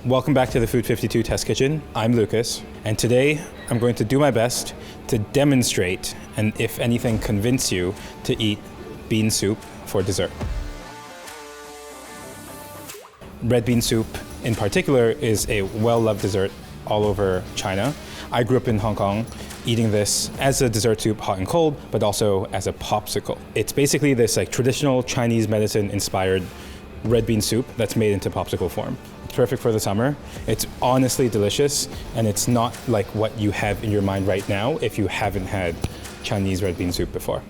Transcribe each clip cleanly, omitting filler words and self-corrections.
Welcome back to the Food52 Test Kitchen. I'm Lucas, and today I'm going to do my best to demonstrate, and if anything, convince you to eat bean soup for dessert. Red bean soup in particular is a well-loved dessert all over China. I grew up in Hong Kong eating this as a dessert soup, hot and cold, but also as a popsicle. It's basically this traditional Chinese medicine inspired red bean soup that's made into popsicle form. It's perfect for the summer. It's honestly delicious, and it's not like what you have in your mind right now if you haven't had Chinese red bean soup before.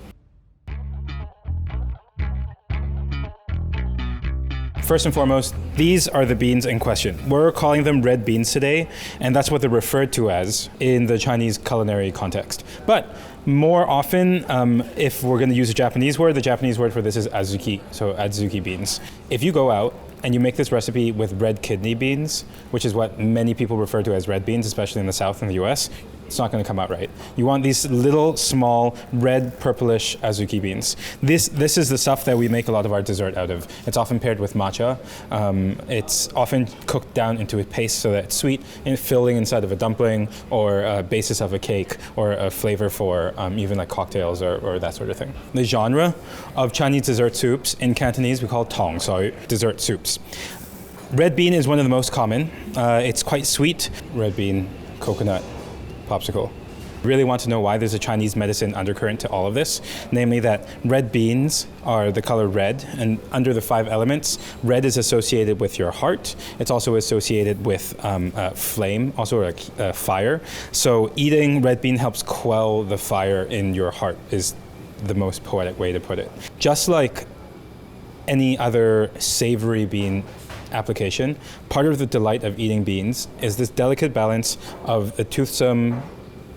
First and foremost, these are the beans in question. We're calling them red beans today, and that's what they're referred to as in the Chinese culinary context. But more often, if we're going to use a Japanese word, the Japanese word for this is azuki, so adzuki beans. If you go out and you make this recipe with red kidney beans, which is what many people refer to as red beans, especially in the South and the US, it's not going to come out right. You want these little, small, red, purplish azuki beans. This is the stuff that we make a lot of our dessert out of. It's often paired with matcha. It's often cooked down into a paste so that it's sweet and filling inside of a dumpling or a basis of a cake or a flavor for even like cocktails or that sort of thing. The genre of Chinese dessert soups in Cantonese we call Tong Sui, dessert soups. Red bean is one of the most common. It's quite sweet. Red bean, coconut, popsicle. Really want to know why there's a Chinese medicine undercurrent to all of this, namely that red beans are the color red, and under the 5 elements, red is associated with your heart. It's also associated with flame, also like fire. So eating red bean helps quell the fire in your heart is the most poetic way to put it. Just like any other savory bean application, part of the delight of eating beans is this delicate balance of the toothsome,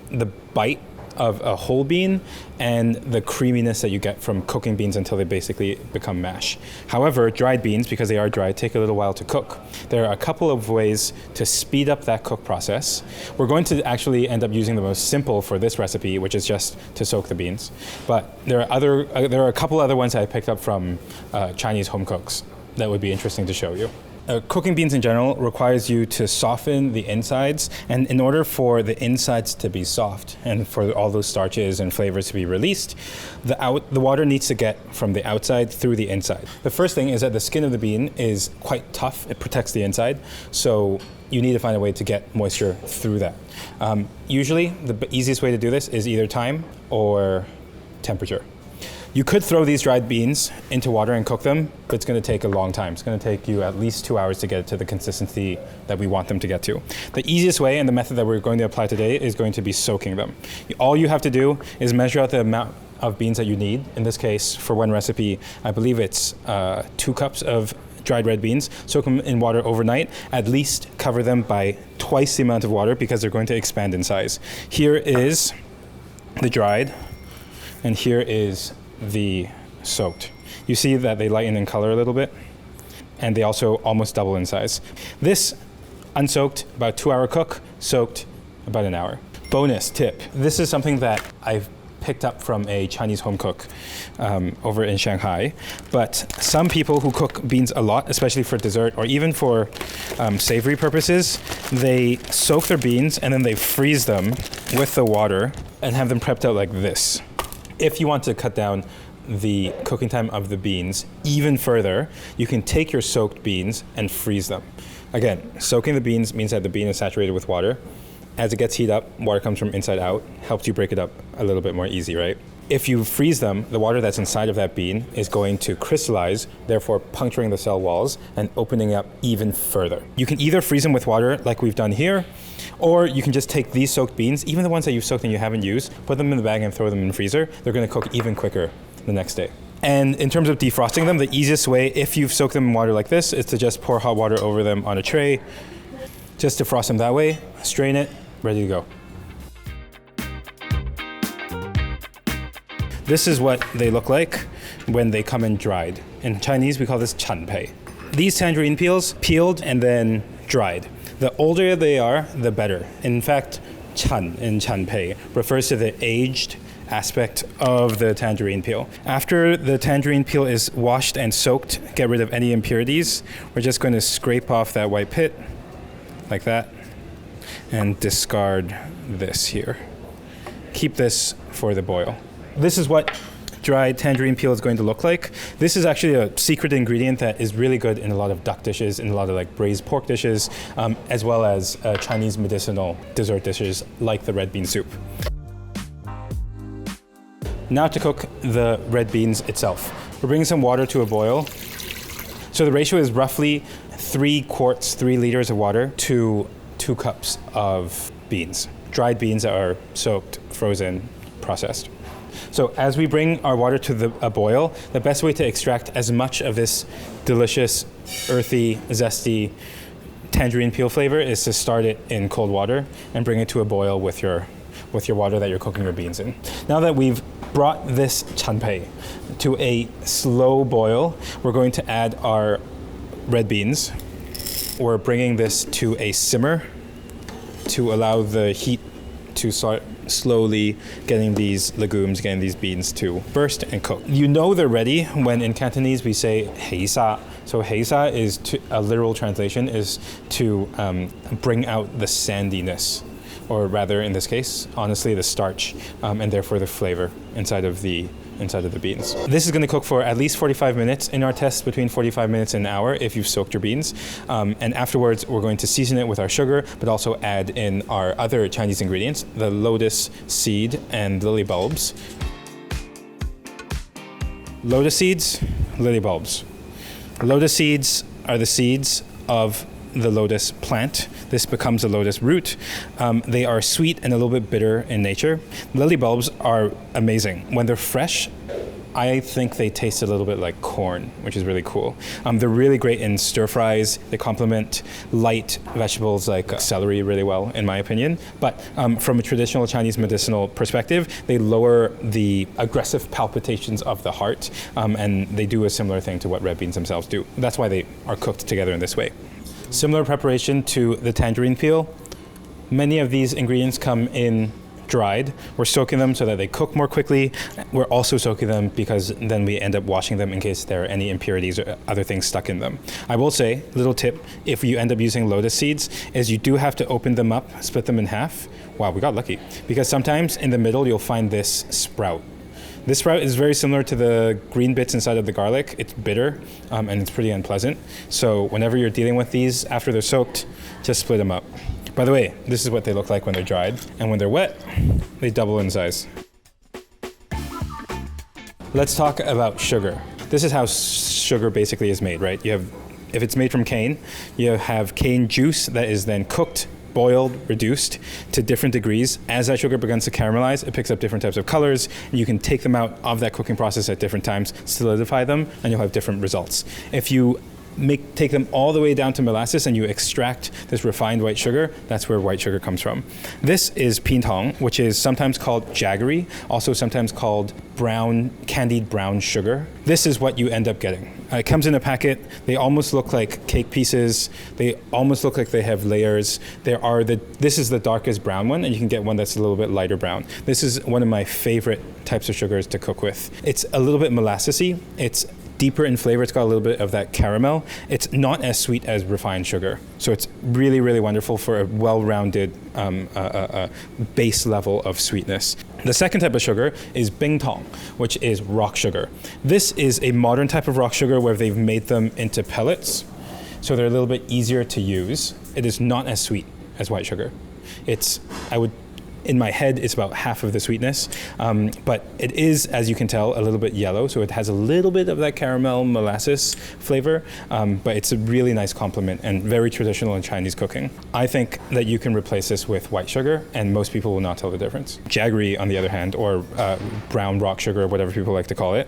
the bite of a whole bean, and the creaminess that you get from cooking beans until they basically become mash. However, dried beans, because they are dry, take a little while to cook. There are a couple of ways to speed up that cook process. We're going to actually end up using the most simple for this recipe, which is just to soak the beans. But there are a couple other ones that I picked up from Chinese home cooks that would be interesting to show you. Cooking beans in general requires you to soften the insides, and in order for the insides to be soft and for all those starches and flavors to be released, the water needs to get from the outside through the inside. The first thing is that the skin of the bean is quite tough. It protects the inside, so you need to find a way to get moisture through that. Usually, the easiest way to do this is either time or temperature. You could throw these dried beans into water and cook them, but it's going to take a long time. It's going to take you at least 2 hours to get it to the consistency that we want them to get to. The easiest way, and the method that we're going to apply today, is going to be soaking them. All you have to do is measure out the amount of beans that you need. In this case, for one recipe, I believe it's 2 cups of dried red beans. Soak them in water overnight. At least cover them by twice the amount of water because they're going to expand in size. Here is the dried, and here is the soaked. You see that they lighten in color a little bit, and they also almost double in size. This unsoaked, about 2-hour cook, soaked about an hour. Bonus tip, this is something that I've picked up from a Chinese home cook over in Shanghai, but some people who cook beans a lot, especially for dessert or even for savory purposes, they soak their beans and then they freeze them with the water and have them prepped out like this. If you want to cut down the cooking time of the beans even further, you can take your soaked beans and freeze them. Again, soaking the beans means that the bean is saturated with water. As it gets heated up, water comes from inside out, helps you break it up a little bit more easy, right? If you freeze them, the water that's inside of that bean is going to crystallize, therefore puncturing the cell walls and opening up even further. You can either freeze them with water like we've done here, or you can just take these soaked beans, even the ones that you've soaked and you haven't used, put them in the bag and throw them in the freezer. They're going to cook even quicker the next day. And in terms of defrosting them, the easiest way, if you've soaked them in water like this, is to just pour hot water over them on a tray. Just defrost them that way, strain it, ready to go. This is what they look like when they come in dried. In Chinese, we call this chanpei. These tangerine peels, peeled and then dried. The older they are, the better. In fact, chan in chanpei refers to the aged aspect of the tangerine peel. After the tangerine peel is washed and soaked, get rid of any impurities, we're just going to scrape off that white pit like that, and discard this here. Keep this for the boil. This is what dried tangerine peel is going to look like. This is actually a secret ingredient that is really good in a lot of duck dishes, in a lot of like braised pork dishes, as well as Chinese medicinal dessert dishes like the red bean soup. Now to cook the red beans itself. We're bringing some water to a boil. So the ratio is roughly 3 quarts, 3 liters of water to 2 cups of beans. Dried beans that are soaked, frozen, processed. So as we bring our water to a boil, the best way to extract as much of this delicious, earthy, zesty tangerine peel flavor is to start it in cold water and bring it to a boil with your water that you're cooking your beans in. Now that we've brought this chanpei to a slow boil, we're going to add our red beans. We're bringing this to a simmer to allow the heat to start slowly getting these legumes, getting these beans to burst and cook. You know they're ready when in Cantonese we say hei sa. So hei sa is a literal translation is to bring out the sandiness, or rather in this case, honestly, the starch, and therefore the flavor inside of the beans. This is going to cook for at least 45 minutes. In our test, between 45 minutes and an hour if you've soaked your beans. And afterwards, we're going to season it with our sugar, but also add in our other Chinese ingredients, the lotus seed and lily bulbs. Lotus seeds, lily bulbs. Lotus seeds are the seeds of the lotus plant. This becomes a lotus root. They are sweet and a little bit bitter in nature. Lily bulbs are amazing. When they're fresh, I think they taste a little bit like corn, which is really cool. They're really great in stir fries. They complement light vegetables like celery really well, in my opinion. But from a traditional Chinese medicinal perspective, they lower the aggressive palpitations of the heart, and they do a similar thing to what red beans themselves do. That's why they are cooked together in this way. Similar preparation to the tangerine peel. Many of these ingredients come in dried. We're soaking them so that they cook more quickly. We're also soaking them because then we end up washing them in case there are any impurities or other things stuck in them. I will say, little tip, if you end up using lotus seeds, is you do have to open them up, split them in half. Wow, we got lucky. Because sometimes in the middle you'll find this sprout. This sprout is very similar to the green bits inside of the garlic. It's bitter, and it's pretty unpleasant. So whenever you're dealing with these after they're soaked, just split them up. By the way, this is what they look like when they're dried. And when they're wet, they double in size. Let's talk about sugar. This is how sugar basically is made, right? If it's made from cane, you have cane juice that is then cooked, boiled, reduced to different degrees. As that sugar begins to caramelize, it picks up different types of colors, and you can take them out of that cooking process at different times, solidify them, and you'll have different results. If you take them all the way down to molasses and you extract this refined white sugar, that's where white sugar comes from. This is pintong, which is sometimes called jaggery, also sometimes called candied brown sugar. This is what you end up getting. It comes in a packet. They almost look like cake pieces. They almost look like they have layers. This is the darkest brown one, and you can get one that's a little bit lighter brown. This is one of my favorite types of sugars to cook with. It's a little bit molassesy. It's deeper in flavor. It's got a little bit of that caramel. It's not as sweet as refined sugar. So it's really, really wonderful for a well-rounded base level of sweetness. The second type of sugar is bingtong, which is rock sugar. This is a modern type of rock sugar where they've made them into pellets, so they're a little bit easier to use. It is not as sweet as white sugar. In my head, it's about half of the sweetness, but it is, as you can tell, a little bit yellow, so it has a little bit of that caramel molasses flavor, but it's a really nice complement and very traditional in Chinese cooking. I think that you can replace this with white sugar, and most people will not tell the difference. Jaggery, on the other hand, or brown rock sugar, whatever people like to call it,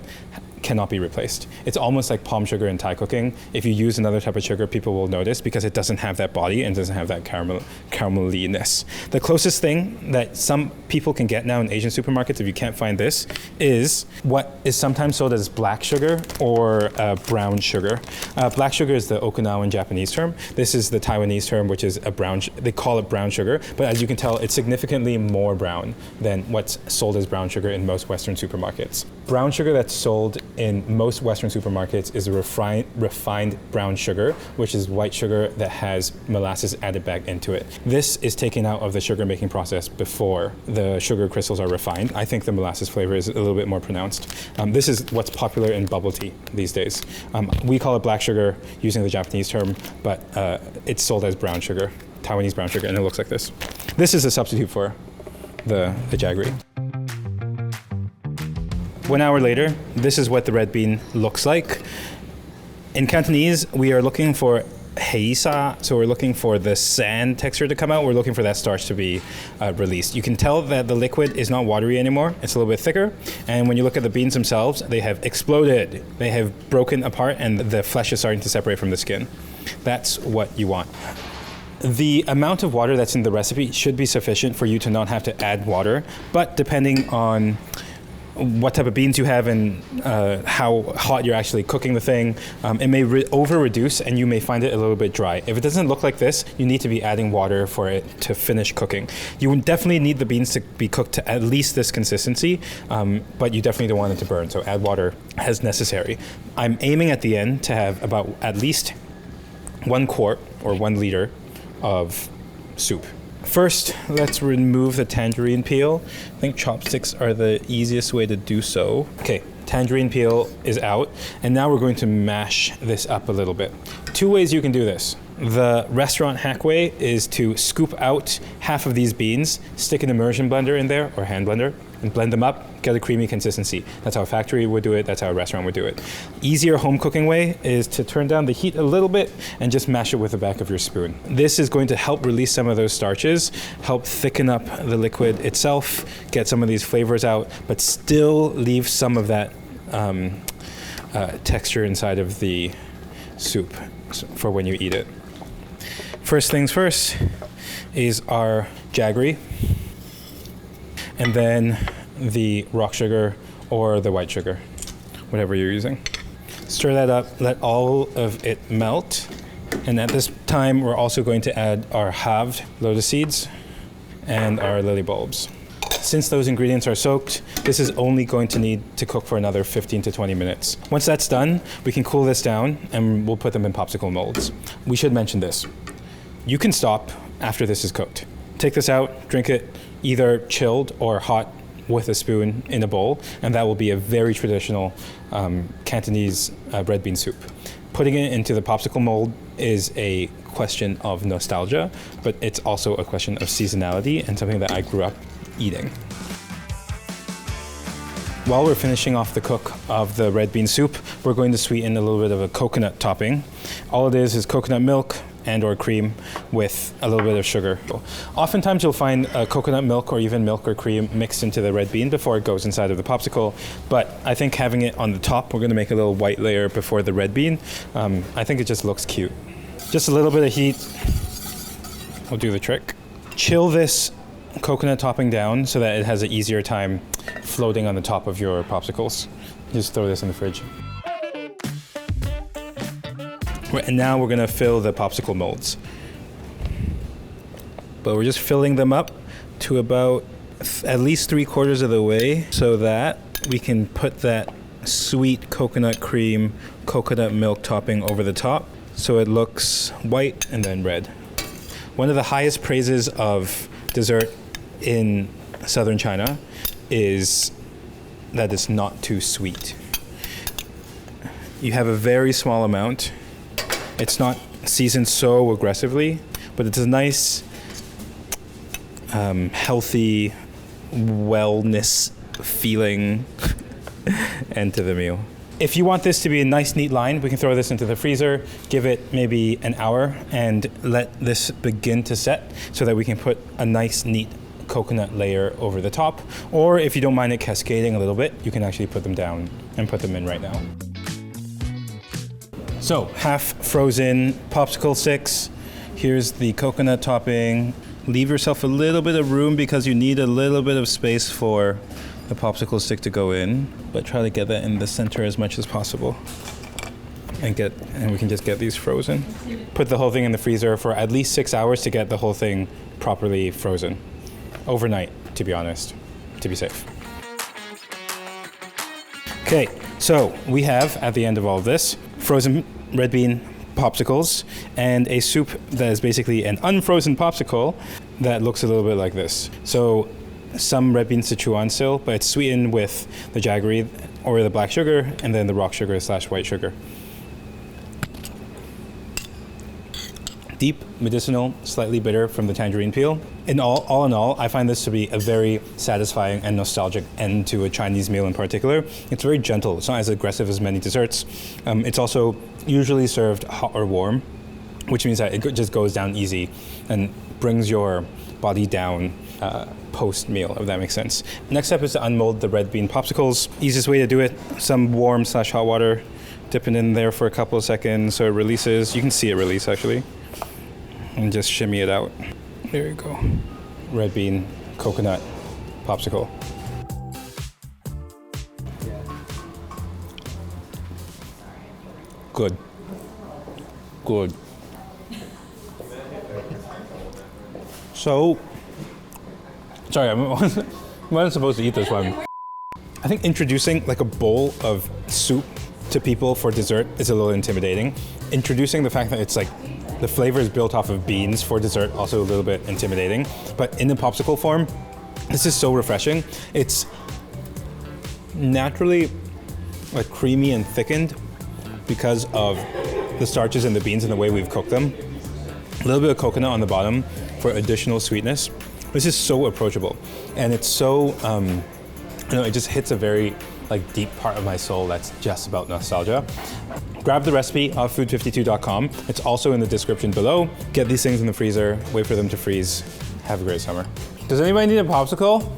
cannot be replaced. It's almost like palm sugar in Thai cooking. If you use another type of sugar, people will notice because it doesn't have that body and doesn't have that carameliness. The closest thing that some people can get now in Asian supermarkets, if you can't find this, is what is sometimes sold as black sugar or brown sugar. Black sugar is the Okinawan Japanese term. This is the Taiwanese term, which is they call it brown sugar, but as you can tell, it's significantly more brown than what's sold as brown sugar in most Western supermarkets. Brown sugar that's sold in most Western supermarkets is a refined brown sugar, which is white sugar that has molasses added back into it. This is taken out of the sugar making process before the sugar crystals are refined. I think the molasses flavor is a little bit more pronounced. This is what's popular in bubble tea these days. We call it black sugar using the Japanese term, but it's sold as brown sugar, Taiwanese brown sugar, and it looks like this. This is a substitute for the jaggery. 1 hour later, this is what the red bean looks like. In Cantonese, we are looking for heisa, so we're looking for the sand texture to come out. We're looking for that starch to be released. You can tell that the liquid is not watery anymore. It's a little bit thicker. And when you look at the beans themselves, they have exploded. They have broken apart and the flesh is starting to separate from the skin. That's what you want. The amount of water that's in the recipe should be sufficient for you to not have to add water, but depending on what type of beans you have and how hot you're actually cooking the thing, it may over-reduce and you may find it a little bit dry. If it doesn't look like this, you need to be adding water for it to finish cooking. You definitely need the beans to be cooked to at least this consistency, but you definitely don't want it to burn, so add water as necessary. I'm aiming at the end to have about at least 1 quart or 1 liter of soup. First, let's remove the tangerine peel. I think chopsticks are the easiest way to do so. Okay, tangerine peel is out, and now we're going to mash this up a little bit. 2 ways you can do this. The restaurant hack way is to scoop out half of these beans, stick an immersion blender in there, or hand blender, and blend them up, get a creamy consistency. That's how a factory would do it, that's how a restaurant would do it. Easier home cooking way is to turn down the heat a little bit and just mash it with the back of your spoon. This is going to help release some of those starches, help thicken up the liquid itself, get some of these flavors out, but still leave some of that texture inside of the soup for when you eat it. First things first is our jaggery, and then the rock sugar or the white sugar, whatever you're using. Stir that up, let all of it melt, and at this time we're also going to add our halved lotus seeds and our lily bulbs. Since those ingredients are soaked, this is only going to need to cook for another 15 to 20 minutes. Once that's done, we can cool this down and we'll put them in popsicle molds. We should mention this. You can stop after this is cooked. Take this out, drink it either chilled or hot with a spoon in a bowl, and that will be a very traditional Cantonese red bean soup. Putting it into the popsicle mold is a question of nostalgia, but it's also a question of seasonality and something that I grew up eating. While we're finishing off the cook of the red bean soup, we're going to sweeten a little bit of a coconut topping. All it is coconut milk and or cream with a little bit of sugar. Oftentimes you'll find coconut milk or even milk or cream mixed into the red bean before it goes inside of the popsicle, but I think having it on the top, we're going to make a little white layer before the red bean. I think it just looks cute. Just a little bit of heat will do the trick. Chill this coconut topping down so that it has an easier time floating on the top of your popsicles. Just throw this in the fridge. And now we're gonna fill the popsicle molds. But we're just filling them up to about at least 3/4 of the way so that we can put that sweet coconut cream, coconut milk topping over the top so it looks white and then red. One of the highest praises of dessert in southern China is that it's not too sweet. You have a very small amount. It's not seasoned so aggressively, but it's a nice, healthy, wellness feeling end to the meal. If you want this to be a nice, neat line, we can throw this into the freezer, give it maybe an hour, and let this begin to set so that we can put a nice, neat coconut layer over the top. Or if you don't mind it cascading a little bit, you can actually put them down and put them in right now. So, half frozen popsicle sticks. Here's the coconut topping. Leave yourself a little bit of room because you need a little bit of space for the popsicle stick to go in, but try to get that in the center as much as possible. And we can just get these frozen. Put the whole thing in the freezer for at least 6 hours to get the whole thing properly frozen. Overnight, to be honest, to be safe. Okay, so we have, at the end of all of this, frozen red bean popsicles and a soup that is basically an unfrozen popsicle that looks a little bit like this. So some red bean Sichuan still, but it's sweetened with the jaggery or the black sugar and then the rock sugar / white sugar. Deep, medicinal, slightly bitter from the tangerine peel. All in all, I find this to be a very satisfying and nostalgic end to a Chinese meal in particular. It's very gentle. It's not as aggressive as many desserts. It's also usually served hot or warm, which means that it just goes down easy and brings your body down post-meal, if that makes sense. Next step is to unmold the red bean popsicles. Easiest way to do it, some warm / hot water. Dip it in there for a couple of seconds so it releases. You can see it release, actually. And just shimmy it out. There you go. Red bean coconut popsicle. Good. Good. So, sorry, I wasn't supposed to eat this one. I think introducing like a bowl of soup to people for dessert is a little intimidating. Introducing the fact that it's like the flavor is built off of beans for dessert, also a little bit intimidating. But in the popsicle form, this is so refreshing. It's naturally like creamy and thickened because of the starches in the beans and the way we've cooked them. A little bit of coconut on the bottom for additional sweetness. This is so approachable, and it's so, it just hits a very like deep part of my soul that's just about nostalgia. Grab the recipe off food52.com. It's also in the description below. Get these things in the freezer, wait for them to freeze. Have a great summer. Does anybody need a popsicle?